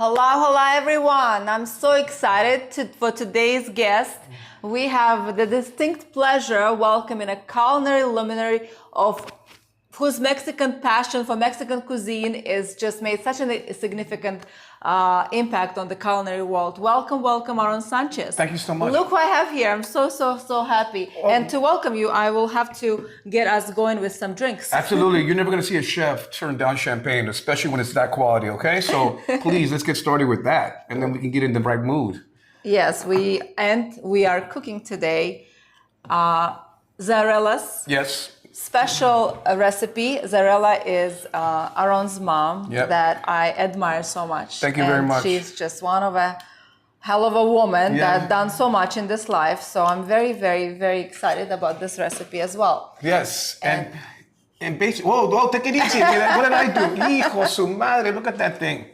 Hello everyone. I'm so excited for today's guest. We have the distinct pleasure of welcoming a culinary luminary of whose Mexican passion for Mexican cuisine is just made such a significant impact on the culinary world. Welcome, Aarón Sánchez. Thank you so much. Look who I have here. I'm so happy. Oh. And to welcome you, I will have to get us going with some drinks. Absolutely. You're never going to see a chef turn down champagne, especially when it's that quality, okay? So please, let's get started with that, and then we can get in the right mood. Yes, we are cooking today Zarela's special recipe. Zarela is Aaron's mom that I admire so much. Thank you very much. She's just one of a hell of a woman that done so much in this life. So I'm very excited about this recipe as well. Yes, and basically, whoa, take it easy. What did I do? Hijo su madre, look at that thing.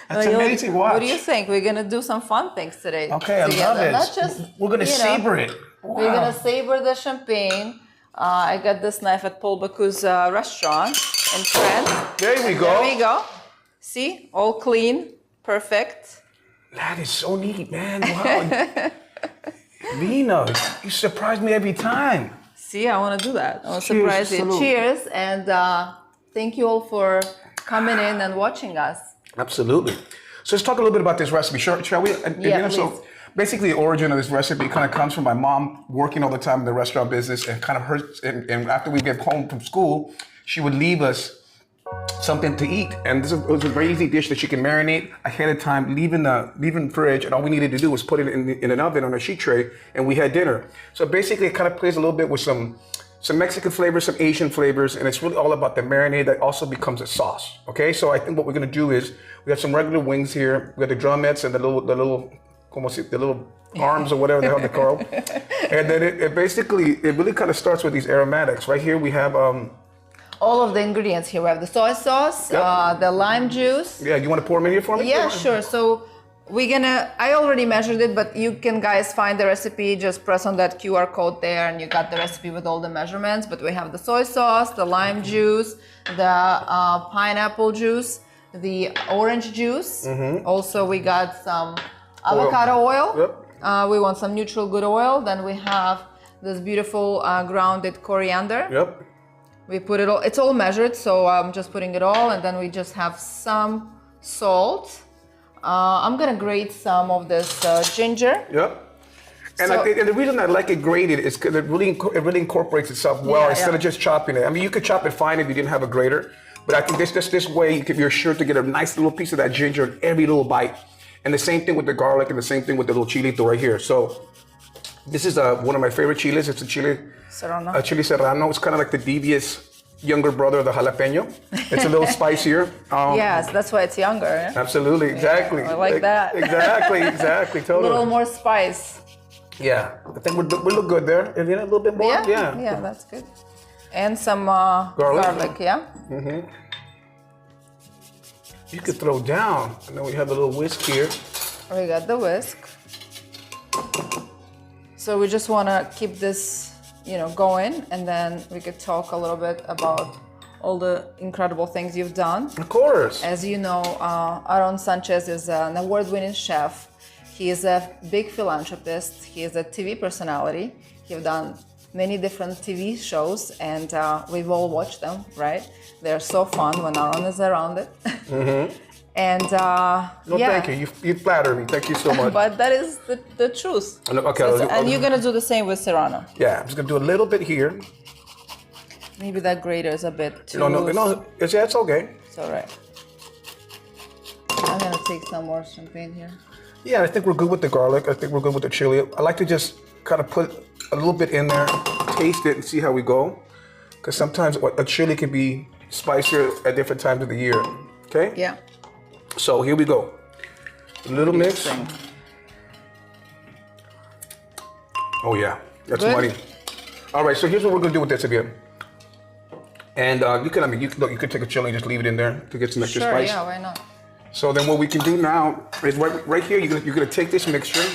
That's amazing. Watch. What do you think? We're gonna do some fun things today. Okay, I love it. Not just, we're gonna savor it. Wow. We're gonna savor the champagne. I got this knife at Paul Bocuse restaurant in France. There we go. There we go. See, all clean, perfect. That is so neat, man. Wow. Edvina, you surprise me every time. See, I want to do that. I want to surprise you. Salute. Cheers, and thank you all for coming in and watching us. Absolutely. So let's talk a little bit about this recipe. Shall we? Yeah, please. So basically, the origin of this recipe kind of comes from my mom working all the time in the restaurant business, and kind of her. And after we get home from school, she would leave us something to eat, and this was a very easy dish that she can marinate ahead of time, leave in the fridge, and all we needed to do was put it in an oven on a sheet tray, and we had dinner. So basically, it kind of plays a little bit with some Mexican flavors, some Asian flavors, and it's really all about the marinade that also becomes a sauce. Okay, so I think what we're gonna do is we have some regular wings here. We have the drumettes and the little arms or whatever the hell they're called, and then it really kind of starts with these aromatics. Right here we have all of the ingredients here. We have the soy sauce, the lime juice. Yeah, you want to pour them in here for me? Yeah, sure. So I already measured it, but you can guys find the recipe, just press on that QR code there and you got the recipe with all the measurements. But we have the soy sauce, the lime juice, the pineapple juice, the orange juice. Also we got some avocado oil. Yep. We want some neutral good oil. Then we have this beautiful grounded coriander. Yep. We put it all, it's all measured, so I'm just putting it all, and then we just have some salt. I'm gonna grate some of this ginger. Yep. And the reason I like it grated is because it really incorporates itself well instead of just chopping it. I mean, you could chop it fine if you didn't have a grater, but I think this way you're sure to get a nice little piece of that ginger in every little bite. And the same thing with the garlic, and the same thing with the little chilito right here. So this is one of my favorite chiles. It's a chile serrano. Chile serrano. It's kind of like the devious younger brother of the jalapeno. It's a little spicier. Yes, that's why it's younger. Eh? Absolutely, exactly. Yeah, I like that. Exactly, totally. A little more spice. Yeah, I think we look good there. And then a little bit more. Yeah, that's good. And some garlic, yeah. Mm-hmm. You could throw down, and then we have a little whisk here. We got the whisk. So we just want to keep this, going, and then we could talk a little bit about all the incredible things you've done. Of course. As you know, Aarón Sánchez is an award-winning chef. He is a big philanthropist. He is a TV personality. He's done many different TV shows, and we've all watched them, right? They're so fun when Aaron is around it. Mm-hmm. And thank you. You flatter me. Thank you so much. But that is the truth. Okay. And you're gonna do the same with Serrano. Yeah, I'm just gonna do a little bit here. Maybe that grater is a bit too No. It's okay. It's all right. I'm gonna take some more champagne here. Yeah, I think we're good with the garlic. I think we're good with the chili. I like to just kind of put a little bit in there, taste it, and see how we go. Because sometimes a chili can be spicier at different times of the year. Okay? Yeah. So here we go. A little mix. Oh yeah, that's money. All right, so here's what we're gonna do with this again. And you could take a chili and just leave it in there to get some extra spice. Sure, yeah, why not? So then what we can do now is right here, you're gonna take this mixture,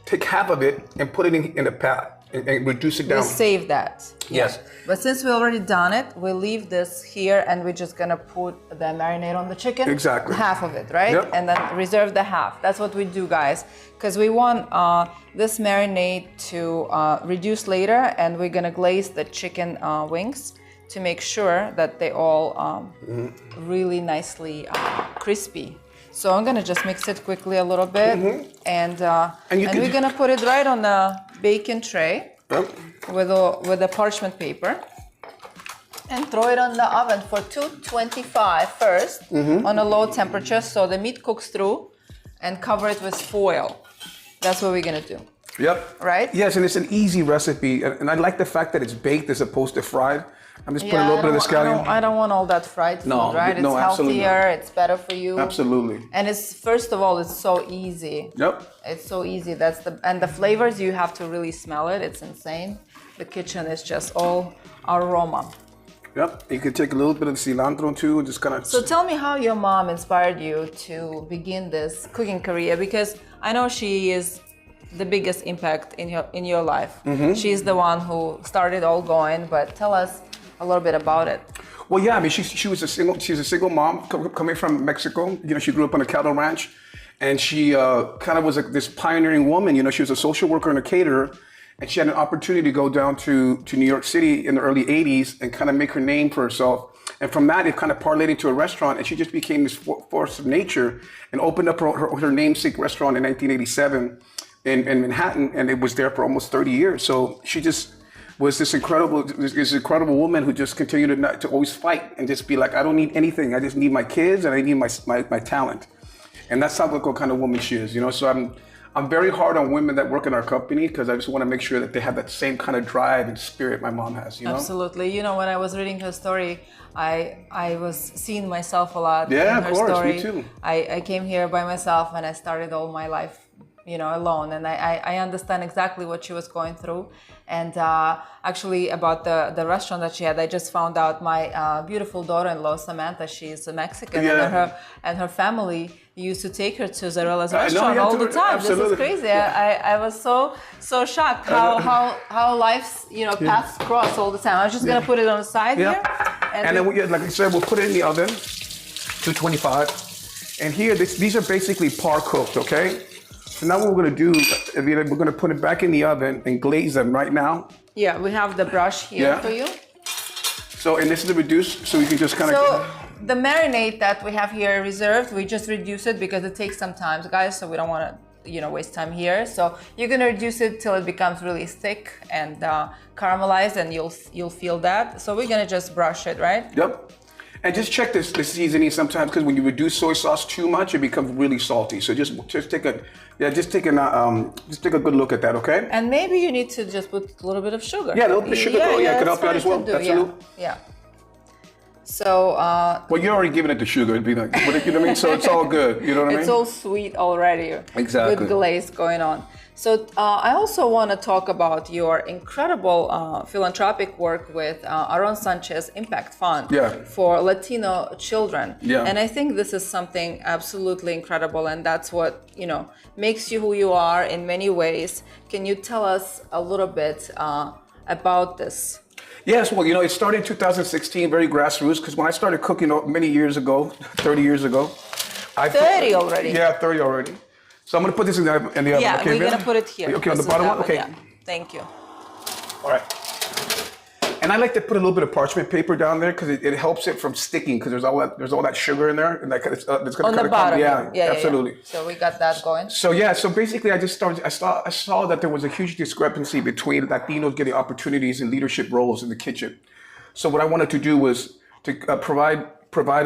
take half of it and put it in a pot and reduce it down. We save that. Yes. But since we already done it, we leave this here and we're just gonna put the marinade on the chicken. Exactly. Half of it, right? Yep. And then reserve the half. That's what we do, guys. Because we want this marinade to reduce later, and we're gonna glaze the chicken wings to make sure that they all really nicely crispy. So I'm gonna just mix it quickly a little bit, and we're gonna put it right on the bacon tray. Yep. With a parchment paper, and throw it on the oven for 225 first on a low temperature so the meat cooks through, and cover it with foil. That's what we're gonna do. Yep. Right? Yes, and it's an easy recipe, and I like the fact that it's baked as opposed to fried. I'm just putting a little bit of the scallion. I don't want all that fried food, right? It's healthier, it's better for you. Absolutely. And it's, first of all, it's so easy. Yep. It's so easy. And the flavors, you have to really smell it. It's insane. The kitchen is just all aroma. Yep. You can take a little bit of cilantro too, and just kind of. So tell me how your mom inspired you to begin this cooking career, because I know she is the biggest impact in your life. She's the one who started all going, but tell us a little bit about it. Well, yeah, I mean, she's a single mom coming from Mexico. You know, she grew up on a cattle ranch, and she kind of was this pioneering woman. You know, she was a social worker and a caterer, and she had an opportunity to go down to New York City in the early 80s and kind of make her name for herself. And from that, it kind of parlayed into a restaurant, and she just became this force of nature and opened up her namesake restaurant in 1987 in Manhattan, and it was there for almost 30 years. So she just was this incredible woman who just continued to always fight and just be like, I don't need anything. I just need my kids and I need my talent. And that's how what kind of woman she is, you know? So I'm very hard on women that work in our company, because I just want to make sure that they have that same kind of drive and spirit my mom has, you know? Absolutely. You know, when I was reading her story, I was seeing myself a lot in her of course, story. me too. I came here by myself and I started all my life, you know, alone. And I understand exactly what she was going through. And actually about the restaurant that she had, I just found out my beautiful daughter-in-law, Samantha, she's a Mexican, and her family used to take her to Zarela's restaurant all the time. Absolutely. This is crazy. I was so shocked how life's, you know, paths cross all the time. I was just gonna put it on the side here. And then like I said, we'll put it in the oven, 225. And here, these are basically par cooked, okay? So now what we're gonna do, Edvina, we're gonna put it back in the oven and glaze them right now. Yeah, we have the brush here for you. So, and this is the reduced, so you can just kind of. So the marinade that we have here reserved, we just reduce it because it takes some time, guys, so we don't wanna, you know, waste time here. So you're gonna reduce it till it becomes really thick and caramelized, and you'll feel that. So we're gonna just brush it, right? Yep. And just check the seasoning sometimes, because when you reduce soy sauce too much, it becomes really salty. So just take a good look at that, okay? And maybe you need to just put a little bit of sugar. Yeah, a little bit of sugar. It could help you out as well. Absolutely. Yeah. So. Well, you're already giving it the sugar. It'd be like, you know what I mean? So it's all good. You know what I mean? It's all sweet already. Exactly. With glaze going on. So I also want to talk about your incredible philanthropic work with Aarón Sánchez Impact Fund for Latino children. Yeah. And I think this is something absolutely incredible, and that's what, you know, makes you who you are in many ways. Can you tell us a little bit about this? Yes, well, you know, it started in 2016, very grassroots, because when I started cooking many years ago, 30 years ago. 30 already? Yeah, 30 already. So I'm going to put this in the oven. Yeah, okay, we're going to put it here. Okay, on the bottom one? Okay. Yeah. Thank you. All right. And I like to put a little bit of parchment paper down there, because it helps it from sticking, because there's all that sugar in there, and it's going to on the bottom. Yeah, absolutely. Yeah. So we got that going. So so basically, I saw that there was a huge discrepancy between Latinos getting opportunities in leadership roles in the kitchen. So what I wanted to do was to provide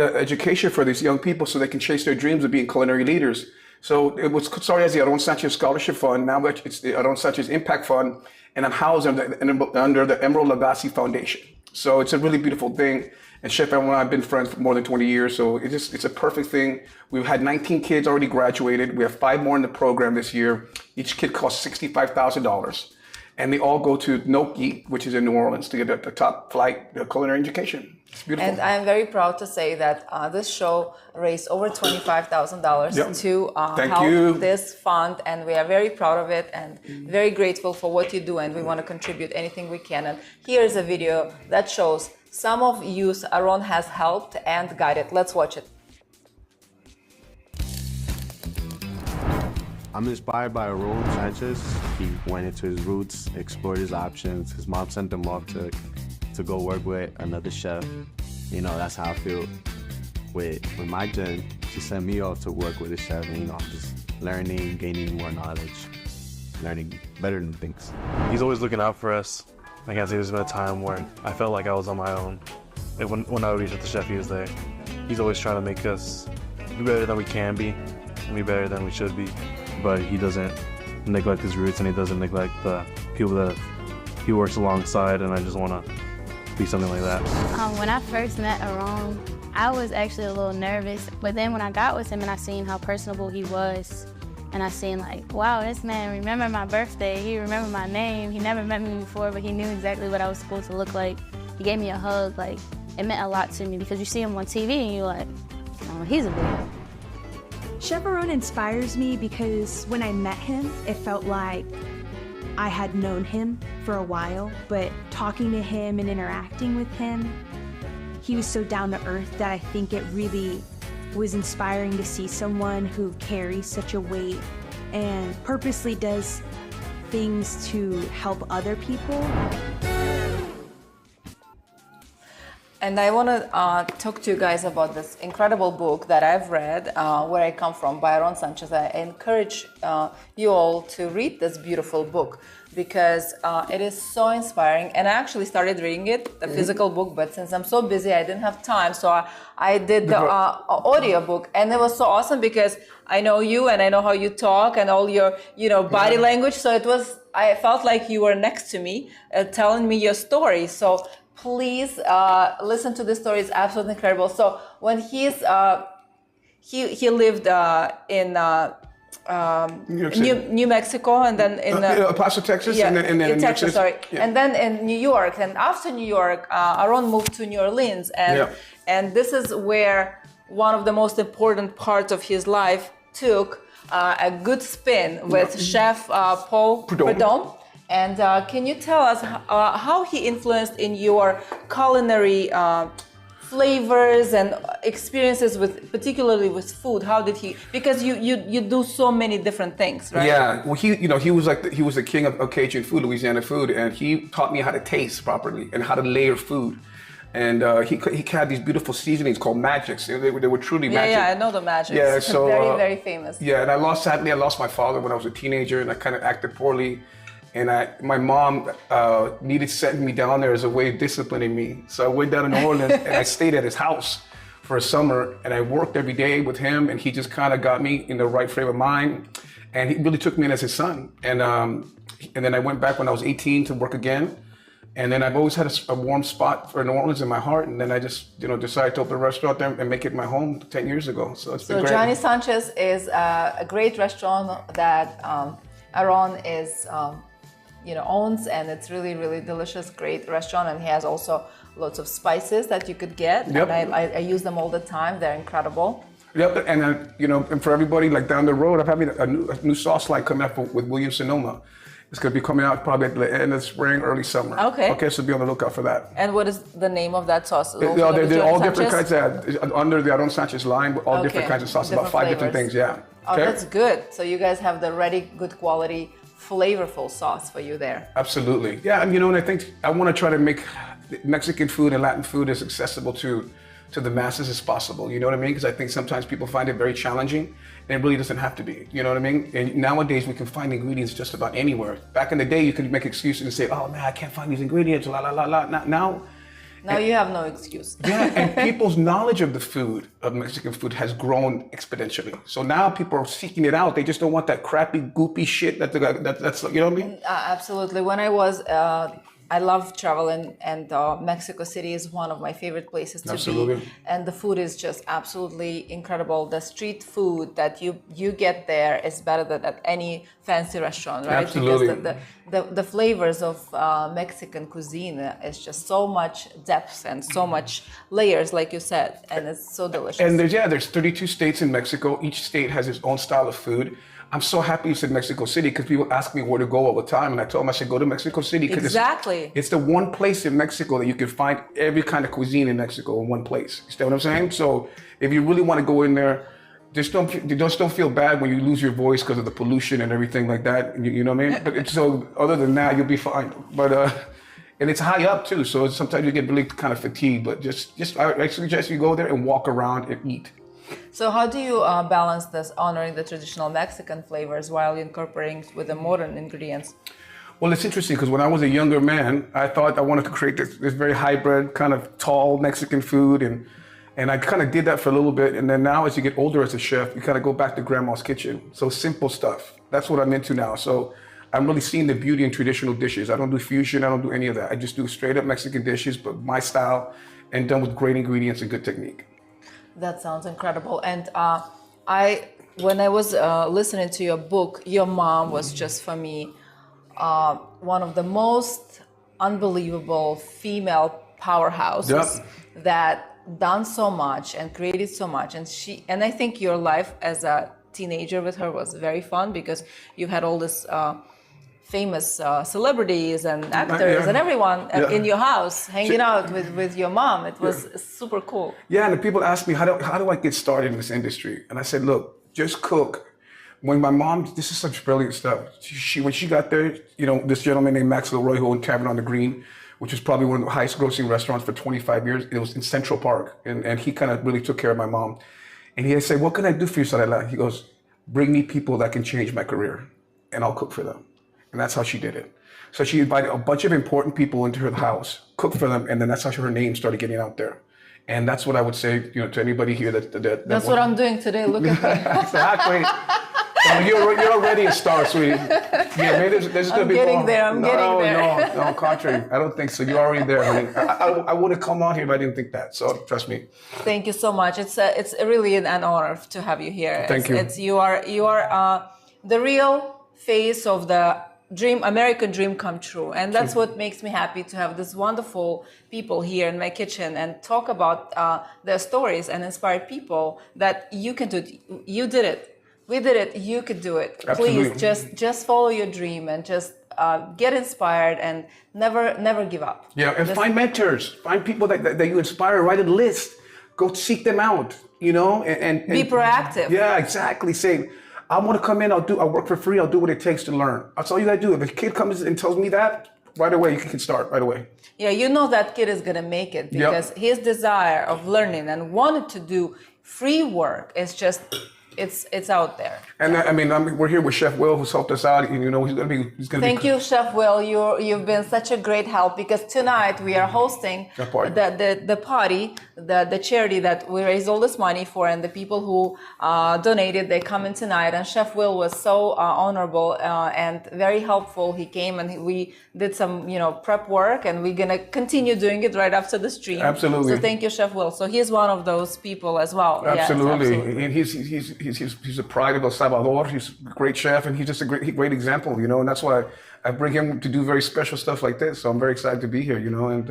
an education for these young people so they can chase their dreams of being culinary leaders. So it was started as the Aarón Sánchez Scholarship Fund. Now it's the Aarón Sánchez Impact Fund, and I'm housed under the Emerald Lagasse Foundation. So it's a really beautiful thing. And Chef Edwin and I have been friends for more than 20 years, so it's a perfect thing. We've had 19 kids already graduated. We have 5 more in the program this year. Each kid costs $65,000. and they all go to Noki, which is in New Orleans, to get the top flight culinary education. It's beautiful. And I am very proud to say that this show raised over $25,000 to help this fund, and we are very proud of it and very grateful for what you do, and we want to contribute anything we can. And here is a video that shows some of youth Aarón has helped and guided. Let's watch it. I'm inspired by Aarón Sánchez. He went into his roots, explored his options. His mom sent him off to go work with another chef. You know, that's how I feel with my gen. She sent me off to work with a chef, and, you know, I'm just learning, gaining more knowledge, learning better than things. He's always looking out for us. I can't say there's been a time where I felt like I was on my own. When I would reach out to chef, he was there. He's always trying to make us be better than we can be, and be better than we should be. But he doesn't neglect his roots, and he doesn't neglect the people that he works alongside, and I just want to be something like that. When I first met Aarón, I was actually a little nervous, but then when I got with him and I seen how personable he was, and I seen like, wow, this man remembered my birthday, he remembered my name, he never met me before, but he knew exactly what I was supposed to look like. He gave me a hug, like, it meant a lot to me because you see him on TV and you're like, oh, he's a big. Chef Aarón inspires me because when I met him, it felt like I had known him for a while, but talking to him and interacting with him, he was so down to earth that I think it really was inspiring to see someone who carries such a weight and purposely does things to help other people. And I want to talk to you guys about this incredible book that I've read, Where I Come From, by Aarón Sánchez. I encourage you all to read this beautiful book because it is so inspiring. And I actually started reading it, the physical book, but since I'm so busy, I didn't have time. So I did the audio book, and it was so awesome because I know you and I know how you talk and all your, body language. So I felt like you were next to me, telling me your story. So please listen to this story. It's absolutely incredible. So when he lived in New Mexico, and then in Paso, Texas, and then in Texas, sorry, yeah. and then in New York. And after New York, Aarón moved to New Orleans, and this is where one of the most important parts of his life took a good spin with Chef Paul Prudhomme. And can you tell us how he influenced in your culinary flavors and experiences particularly with food? How did he? Because you do so many different things, right? Yeah. Well, he was the king of Cajun food, Louisiana food, and he taught me how to taste properly and how to layer food. And he had these beautiful seasonings called magics. They were truly magic. Yeah, I know the magics. Yeah, so very famous. Yeah, and sadly I lost my father when I was a teenager, and I kind of acted poorly. And my mom needed setting me down there as a way of disciplining me. So I went down to New Orleans and I stayed at his house for a summer, and I worked every day with him, and he just kind of got me in the right frame of mind. And he really took me in as his son. And then I went back when I was 18 to work again. And then I've always had a warm spot for New Orleans in my heart. And then I just, decided to open a restaurant there and make it my home 10 years ago. So it's been great. Johnny Sanchez is a great restaurant that Aarón is, owns, and it's really, really delicious, great restaurant. And he has also lots of spices that you could get. Yep. And I use them all the time. They're incredible. Yep, and and for everybody like down the road, I'm having a new sauce line coming up with Williams Sonoma. It's going to be coming out probably at the end of spring, early summer. Okay, so be on the lookout for that. And what is the name of that sauce? They're all different kinds under the Aarón Sánchez line, all different kinds of sauces, about 5 different things, yeah. Oh, that's good. So you guys have the ready, good quality, flavorful sauce for you there. Absolutely. Yeah, and I think I want to try to make Mexican food and Latin food as accessible to the masses as possible, you know what I mean? Because I think sometimes people find it very challenging, and it really doesn't have to be, you know what I mean? And nowadays we can find ingredients just about anywhere. Back in the day, you could make excuses and say, oh man, I can't find these ingredients, la la la la. Now you have no excuse. Yeah, and people's knowledge of the food, of Mexican food, has grown exponentially. So now people are seeking it out. They just don't want that crappy, goopy shit that's, you know what I mean? Absolutely. When I was I love traveling, and Mexico City is one of my favorite places to Absolutely. be. And the food is just absolutely incredible. The street food that you get there is better than at any fancy restaurant, right? Absolutely. Because the flavors of Mexican cuisine is just so much depth and so much layers, like you said, and it's so delicious. And there's 32 states in Mexico. Each state has its own style of food. I'm so happy you said Mexico City because people ask me where to go all the time, and I told them I should go to Mexico City because exactly. it's the one place in Mexico that you can find every kind of cuisine in Mexico in one place. You see what I'm saying? So if you really want to go in there, just don't feel bad when you lose your voice because of the pollution and everything like that. You know what I mean? But so other than that, you'll be fine. But and it's high up too, so sometimes you get really kind of fatigued. But just I suggest you go there and walk around and eat. So how do you balance this, honoring the traditional Mexican flavors while incorporating with the modern ingredients? Well, it's interesting because when I was a younger man, I thought I wanted to create this very hybrid, kind of tall Mexican food, and I kind of did that for a little bit. And then now, as you get older as a chef, you kind of go back to grandma's kitchen. So simple stuff. That's what I'm into now. So I'm really seeing the beauty in traditional dishes. I don't do fusion. I don't do any of that. I just do straight up Mexican dishes, but my style, and done with great ingredients and good technique. That sounds incredible. And when I was listening to your book, your mom was just, for me, one of the most unbelievable female powerhouses that done so much and created so much. And I think your life as a teenager with her was very fun because you had all this famous celebrities and actors and everyone in your house hanging out with your mom. It was super cool. Yeah, and the people ask me, how do I get started in this industry? And I said, look, just cook. When my mom, this is such brilliant stuff. When she got there, this gentleman named Max Leroy, who owned Tavern on the Green, which is probably one of the highest grossing restaurants for 25 years. It was in Central Park. And he kind of really took care of my mom. And he said, what can I do for you, Zarela? He goes, bring me people that can change my career and I'll cook for them. And that's how she did it. So she invited a bunch of important people into her house, cooked for them, and then that's how her name started getting out there. And that's what I would say, to anybody here that that's what I'm doing today. Look at me. Exactly. You're already a star, sweetie. Yeah, maybe there's going to be more. I'm getting there. No, contrary. I don't think so. You're already there, honey. I would have come on here if I didn't think that. So trust me. Thank you so much. It's really an honor to have you here. Thank you. You are the real face of the American dream come true. And that's what makes me happy to have this wonderful people here in my kitchen and talk about their stories and inspire people that you can do it. You did it. We did it. You could do it. Absolutely. Please just follow your dream and just get inspired and never give up. Yeah, and find mentors. Find people that you inspire. Write a list. Go seek them out, and be proactive. Yeah, exactly. Say, I want to come in, I'll work for free, I'll do what it takes to learn. That's all you gotta do. If a kid comes and tells me that, right away, you can start right away. Yeah, that kid is gonna make it because his desire of learning and wanting to do free work is just, it's out there. And we're here with Chef Will, who's helped us out. He's gonna be. Thank you, Chef Will. You've been such a great help because tonight we are hosting the party, the charity that we raised all this money for, and the people who donated, they come in tonight. And Chef Will was so honorable and very helpful. He came and we did some prep work, and we're gonna continue doing it right after the stream. Absolutely. So thank you, Chef Will. So he's one of those people as well. Absolutely. Yes, And he's a pride of El Salvador. He's a great chef, and he's just a great example, and that's why I bring him to do very special stuff like this. So I'm very excited to be here, and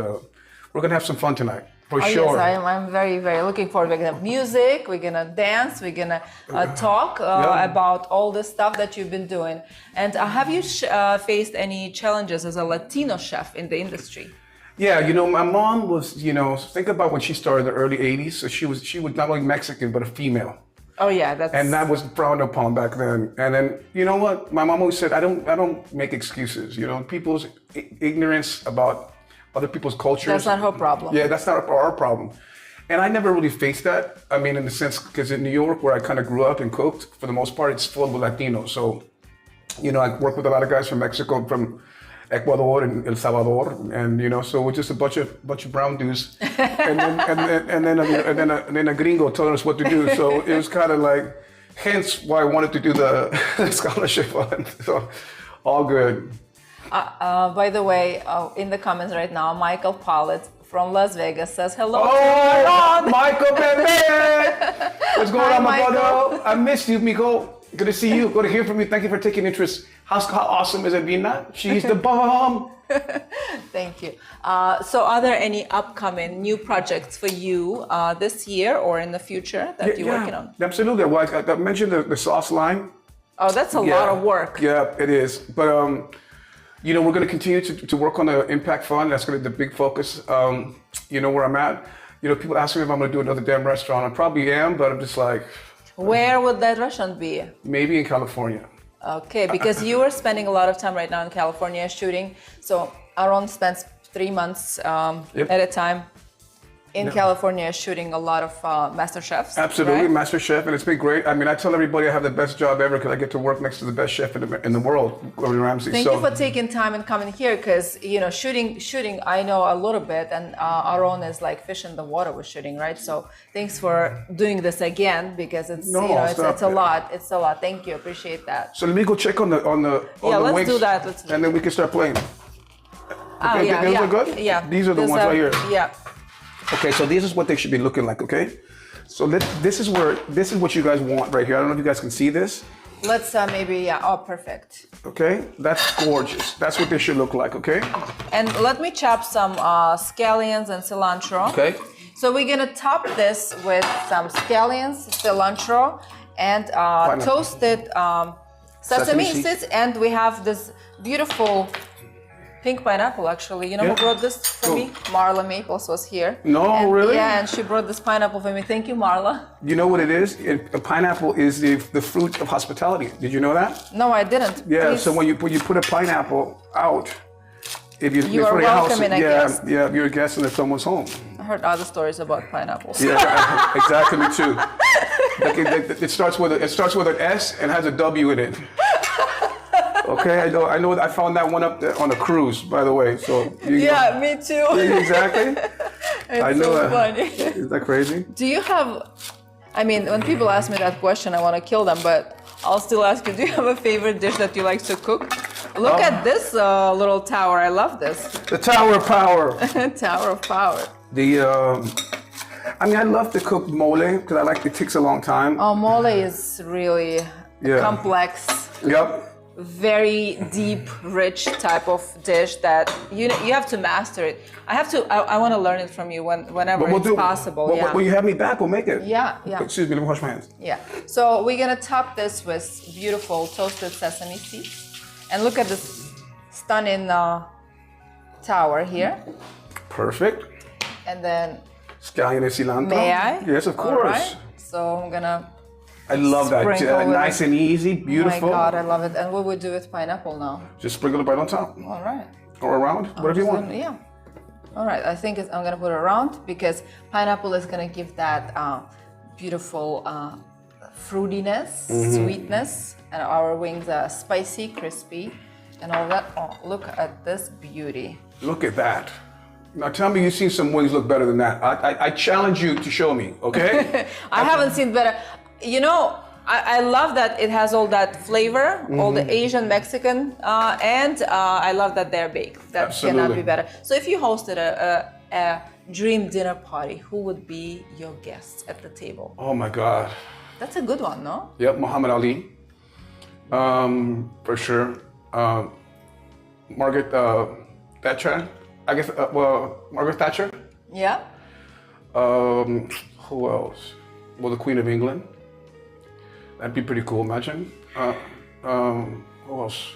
we're gonna have some fun tonight, for sure. Yes, I'm very, very looking forward. We're gonna have music, we're gonna dance, we're gonna talk about all the stuff that you've been doing. And have you faced any challenges as a Latino chef in the industry? Yeah, my mom was, think about when she started in the early 80s. So she was not only Mexican, but a female. Oh yeah, and that was frowned upon back then. And then, you know what? My mom always said, I don't make excuses. People's ignorance about other people's cultures. That's not her problem. Yeah, that's not our problem. And I never really faced that. In the sense, because in New York, where I kind of grew up and cooked, for the most part, it's full of Latinos. So, I work with a lot of guys from Mexico, from Ecuador and El Salvador, and so we're just a bunch of brown dudes, and then a gringo telling us what to do. So it was kind of like, hence why I wanted to do the scholarship fund. So all good. By the way, in the comments right now, Michael Pollitt from Las Vegas says hello. Oh, Michael, baby! What's going Hi, on, my Michael. brother? I missed you, Miko. Good to see you. Good to hear from you. Thank you for taking interest. How awesome is Edvina? She's the bomb. Thank you. So are there any upcoming new projects for you this year or in the future that you're working on? Absolutely. Well, I mentioned the sauce line. Oh, that's a lot of work. Yeah, it is. But, you know, we're going to continue to work on the Impact Fund. That's going to be the big focus. You know where I'm at. You know, people ask me if I'm going to do another damn restaurant. I probably am, but I'm just like... Where would that restaurant be? Maybe in California. Okay, because you are spending a lot of time right now in California shooting. So Aarón spends 3 months at a time in California shooting a lot of Master Chefs. Absolutely, right? Master Chef, and it's been great. I mean, I tell everybody I have the best job ever because I get to work next to the best chef in the world, Gordon Ramsay. Thank you for taking time and coming here because, you know, shooting, I know a little bit, and Aarón is like fish in the water with shooting, right? So thanks for doing this again because it's, it's a lot. It's a lot. Thank you. Appreciate that. So let me go check on the let's wings, do that. Let's do and then we can start playing. Okay, yeah, those yeah, are good? Yeah. These are the ones right here. Yeah. Okay, so this is what they should be looking like, okay? So this is what you guys want right here. I don't know if you guys can see this. Let's maybe, oh, perfect. Okay, that's gorgeous. That's what they should look like, okay? And let me chop some scallions and cilantro. Okay. So we're gonna top this with some scallions, cilantro, and toasted sesame seeds. And we have this beautiful pink pineapple, actually. You know who brought this for me? Marla Maples was here. No, really? Yeah, and she brought this pineapple for me. Thank you, Marla. You know what it is? A pineapple is the fruit of hospitality. Did you know that? No, I didn't. Yeah, Please. so when you put a pineapple out, if you are welcoming a guest. Yeah, you're a guest in someone's home. I heard other stories about pineapples. Yeah, exactly, me too. It starts with an S and has a W in it. Okay, I know. I found that one up there on a cruise, by the way. So Yeah, me too. Yeah, exactly. It's I know so funny. Is that crazy? Do you have? I mean, when people ask me that question, I want to kill them, but I'll still ask you. Do you have a favorite dish that you like to cook? Look at this little tower. I love this. The Tower of Power. Tower of Power. I mean, I love to cook mole because I like it takes a long time. Oh, mole is really complex. Yep. Very deep, rich type of dish that you have to master it. I want to learn it from you whenever it's possible. When you have me back, we'll make it. Yeah. Excuse me, let me wash my hands. Yeah. So we're gonna top this with beautiful toasted sesame seeds, and look at this stunning tower here. Perfect. And then Scallion and cilantro. may I? Yes, of course. All right. So I'm gonna. I love that. Sprinkle Nice and easy, beautiful. Oh my God, I love it. And what would we do with pineapple now? Just sprinkle it right on top. All right. Or around, whatever you want. Yeah. All right. I think I'm gonna put it around because pineapple is gonna give that beautiful fruitiness, sweetness, and our wings are spicy, crispy, and all that. Oh, look at this beauty. Look at that. Now tell me you've seen some wings look better than that. I challenge you to show me, okay? I haven't seen better. You know, I love that it has all that flavor, all the Asian, Mexican, and I love that they're baked. That cannot be better. So if you hosted a dream dinner party, who would be your guests at the table? Oh my God. That's a good one, no? Yep, Muhammad Ali. For sure. Margaret Thatcher. I guess, Margaret Thatcher. Yeah. Who else? Well, the Queen of England. That'd be pretty cool, imagine. Who else?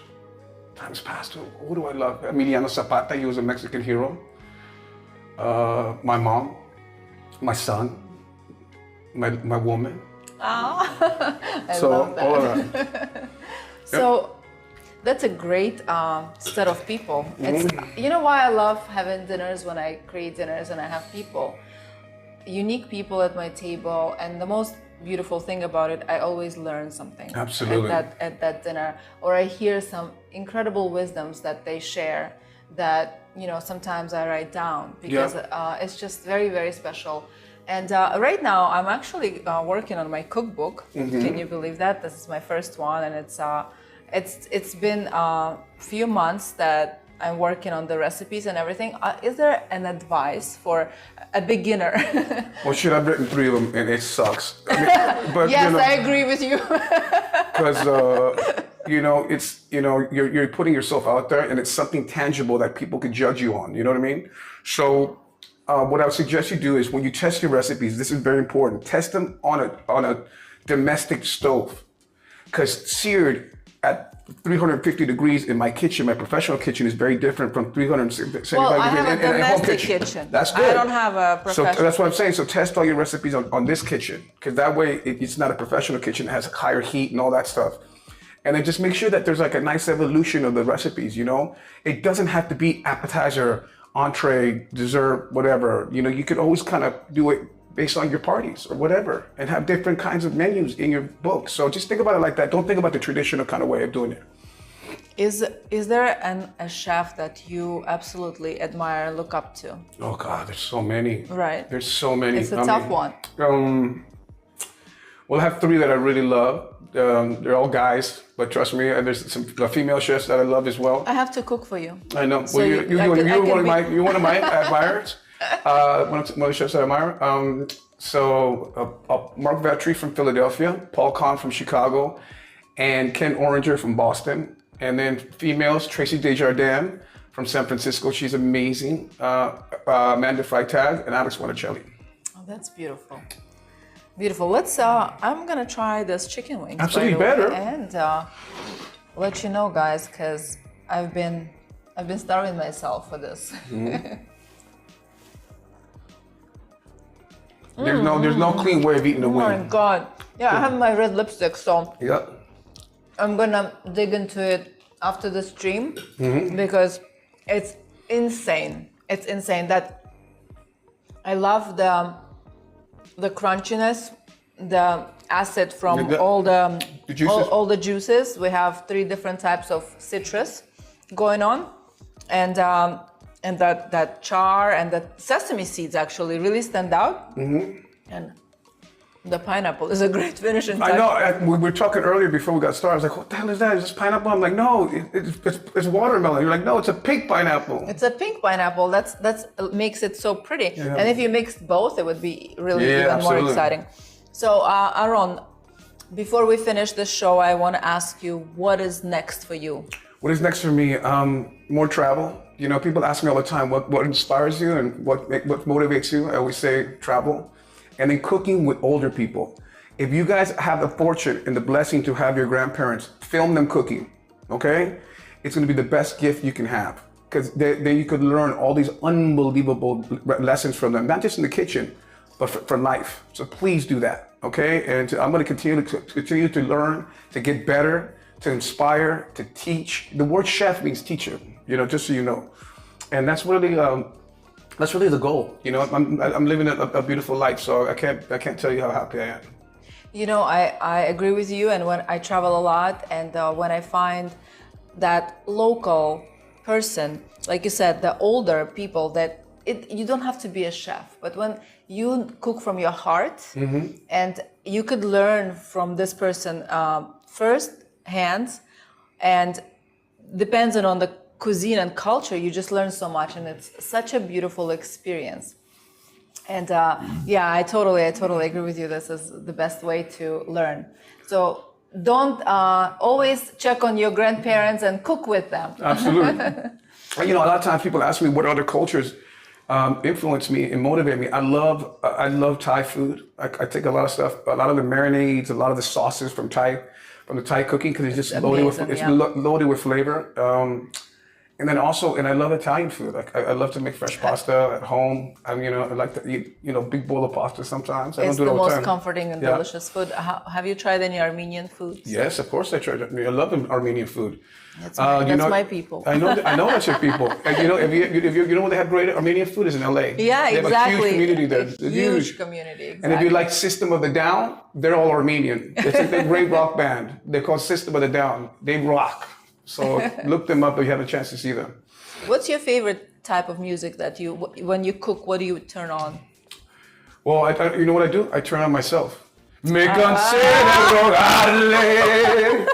Time's passed. Who do I love? Emiliano Zapata, he was a Mexican hero. My mom, my son, my woman. Oh, I love that. All of that. So that's a great set of people. It's, you know why I love having dinners when I create dinners and I have people, unique people at my table, and the most beautiful thing about it, I always learn something. Absolutely. At that dinner, or I hear some incredible wisdoms that they share that, you know, sometimes I write down because it's just very, very special. And right now I'm actually working on my cookbook. Can you believe that? This is my first one, and it's been a few months that I'm working on the recipes and everything. Is there an advice for a beginner? Well, shit, I've written 3 of them and it sucks. I mean, but, Yes, you know, I agree with you. Because it's you're putting yourself out there, and it's something tangible that people can judge you on. You know what I mean? So what I would suggest you do is when you test your recipes, this is very important. Test them on a domestic stove, because seared at 350 degrees in my kitchen, my professional kitchen, is very different from 375 Well, I degrees have a in a home domestic kitchen. kitchen. That's good. I don't have a professional. So that's what I'm saying. So test all your recipes on this kitchen, because that way it's not a professional kitchen. It has higher heat and all that stuff. And then just make sure that there's like a nice evolution of the recipes, you know? It doesn't have to be appetizer, entree, dessert, whatever. You know, you could always kind of do it based on your parties or whatever, and have different kinds of menus in your book. So just think about it like that. Don't think about the traditional kind of way of doing it. Is there a chef that you absolutely admire and look up to? Oh God, there's so many. Right. There's so many. It's a tough one. Well, I have 3 that I really love. They're all guys, but trust me, there's some female chefs that I love as well. I have to cook for you. I know. So well, you're one of my admirers. One of the chefs that I admire. Mark Vetri from Philadelphia, Paul Kahn from Chicago, and Ken Oranger from Boston. And then females, Tracy Desjardins from San Francisco. She's amazing. Amanda Freitag and Alex Bonicelli. Oh, that's beautiful. Beautiful. Let's. I'm gonna try this chicken wings. Absolutely, by the way, better. And let you know, guys, because I've been starving myself for this. There's no clean way of eating the Oh my wing. God. Yeah, I have my red lipstick, so Yep. I'm gonna dig into it after the stream because it's insane. It's insane that I love the crunchiness, the acid from all the juices. all the juices. We have 3 different types of citrus going on, and that char and the sesame seeds actually really stand out. And the pineapple is a great finishing touch. I know. We were talking earlier before we got started. I was like, "What the hell is that? Is this pineapple?" I'm like, "No, it's watermelon." You're like, "No, it's a pink pineapple." It's a pink pineapple. That's makes it so pretty. Yeah. And if you mixed both, it would be really Yeah, even absolutely. more exciting. So, Aaron, before we finish the show, I want to ask you, what is next for you? What is next for me? More travel. You know, people ask me all the time, what inspires you and what motivates you? I always say travel. And then cooking with older people. If you guys have the fortune and the blessing to have your grandparents, film them cooking, okay? It's gonna be the best gift you can have, because then you could learn all these unbelievable lessons from them, not just in the kitchen, but for life. So please do that, okay? And I'm gonna continue to learn, to get better, to inspire, to teach. The word chef means teacher, you know, just so you know. And that's really the goal. You know, I'm living a beautiful life, so I can't tell you how happy I am. You know, I agree with you, and when I travel a lot, and when I find that local person, like you said, the older people, that you don't have to be a chef, but when you cook from your heart, and you could learn from this person first hand, and depending on the cuisine and culture, you just learn so much, and it's such a beautiful experience. And yeah, I totally agree with you. This is the best way to learn. So don't always check on your grandparents and cook with them. Absolutely. You know, a lot of times people ask me what other cultures influence me and motivate me. I love Thai food. I take a lot of stuff, a lot of the marinades, a lot of the sauces from the Thai cooking, because it's just loaded with flavor. And then also, and I love Italian food. Like I love to make fresh pasta at home. I like to eat, big bowl of pasta sometimes. It's the most comforting and delicious food. Have you tried any Armenian foods? Yes, of course I tried. I love Armenian food. That's my people. I know that's your people. And if you know where they have great Armenian food is in LA. Yeah, they have exactly. a huge community there. Huge community. Exactly. And if you like System of the Down, they're all Armenian. It's a great rock band. They're called System of the Down. They rock. So look them up if you have a chance to see them. What's your favorite type of music that when you cook, what do you turn on? Well, you know what I do? I turn on myself. Me considero darle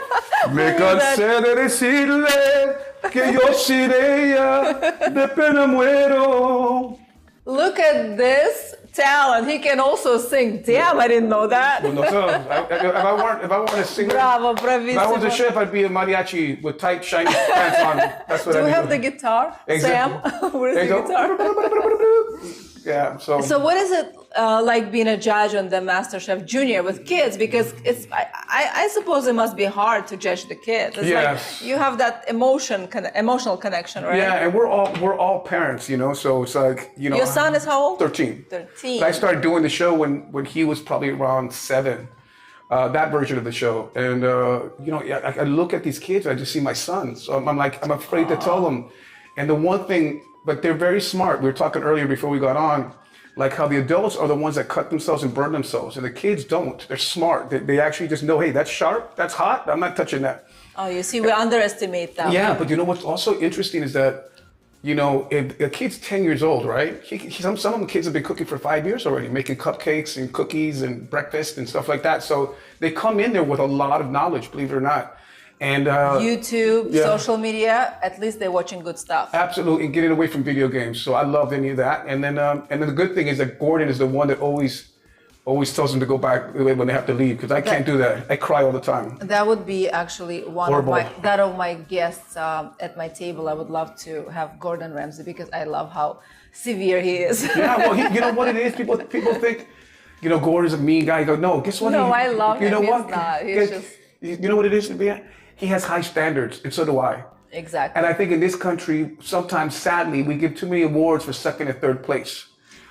Me cansé de decirle que yo sin ella de pena muero. Look at this talent. He can also sing. Damn, I didn't know that. Well, no, if I weren't a singer, Bravo, if I was a bravissimo. chef, I'd be a mariachi with tight, shiny pants on. That's what Do I'd we be have the doing. guitar? Exactly. Sam, where's There the you guitar? go. Yeah, So what is it like being a judge on the MasterChef Junior with kids? Because I suppose it must be hard to judge the kids. It's Yes. like you have that emotional connection, right? Yeah, and we're all parents, you know. So it's like, you know. Your son is how old? 13. 13. I started doing the show when he was probably around 7. That version of the show, and you know, I look at these kids, I just see my sons. So I'm afraid to tell them. And the one thing, but they're very smart. We were talking earlier before we got on, like how the adults are the ones that cut themselves and burn themselves, and the kids don't. They're smart. They actually just know, hey, that's sharp, that's hot. I'm not touching that. Oh, you see, we underestimate them. Yeah, but you know what's also interesting is that, you know, if a kid's 10 years old, right? Some of them kids have been cooking for 5 years already, making cupcakes and cookies and breakfast and stuff like that. So they come in there with a lot of knowledge, believe it or not. And YouTube, yeah. social media, at least they're watching good stuff. Absolutely, and getting away from video games. So I love any of that. And then the good thing is that Gordon is the one that always tells them to go back when they have to leave, because I can't do that. I cry all the time. That would be actually one Horrible. of my guests at my table. I would love to have Gordon Ramsay because I love how severe he is. Yeah, well, you know what it is? People think, you know, Gordon's a mean guy. You go, no, guess what? No, I love you him. know He's what? not. He's just... You know what it is to be? He has high standards, and so do I. Exactly. And I think in this country, sometimes, sadly, we give too many awards for second and third place.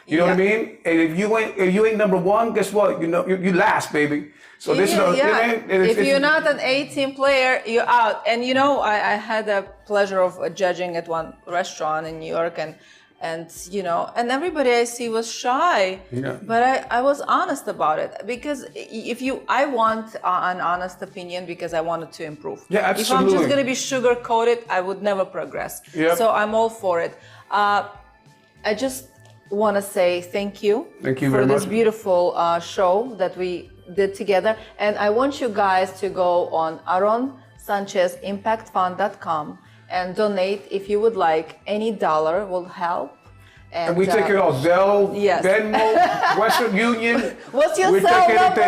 You know what I mean? And if you ain't number one, guess what? You know, you last, baby. So this is if you're not an A-team player, you're out. And you know, I had the pleasure of judging at one restaurant in New York, and you know, and everybody I see was shy. Yeah. But I was honest about it, because I want an honest opinion, because I wanted to improve. Yeah, If I'm absolutely. just gonna be sugar coated, I would never progress. Yep. So I'm all for it. I just want to say thank you. Thank you for very this much. beautiful show that we did together. And I want you guys to go on Aarón Sánchez Impact Fund.com and donate if you would like. Any dollar will help. And we take it all. Zelle, Yes. Venmo, Western Union. What's your we cell take number?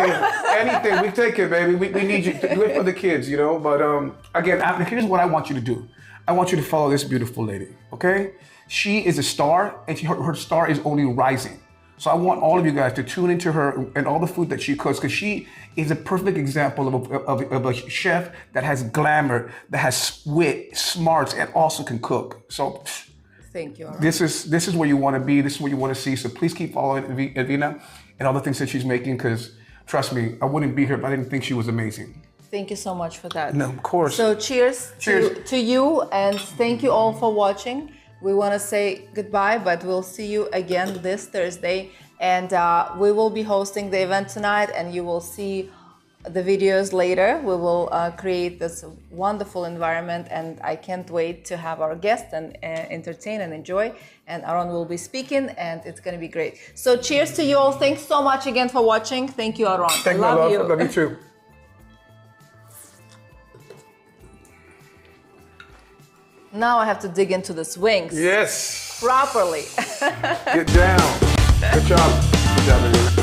anything. We take it, baby. We need you to do it for the kids, you know. But again, here's what I want you to do. I want you to follow this beautiful lady, okay? She is a star, and her star is only rising. So I want all of you guys to tune into her and all the food that she cooks, because she is a perfect example of a chef that has glamour, that has wit, smarts, and also can cook. So Thank you, Aarón. this is where you want to be. This is what you want to see. So please keep following Edvina and all the things that she's making, because trust me, I wouldn't be here if I didn't think she was amazing. Thank you so much for that. No, of course. So cheers. Cheers. To you, and thank you all for watching. We want to say goodbye, but we'll see you again this Thursday. And we will be hosting the event tonight, and you will see the videos later. We will create this wonderful environment, and I can't wait to have our guests and entertain and enjoy. And Aarón will be speaking, and it's going to be great. So cheers to you all. Thanks so much again for watching. Thank you, Aarón. Thank you, Love you. Love you too. Now I have to dig into the wings Yes. properly. Get down. Good job. Good job, Edvina.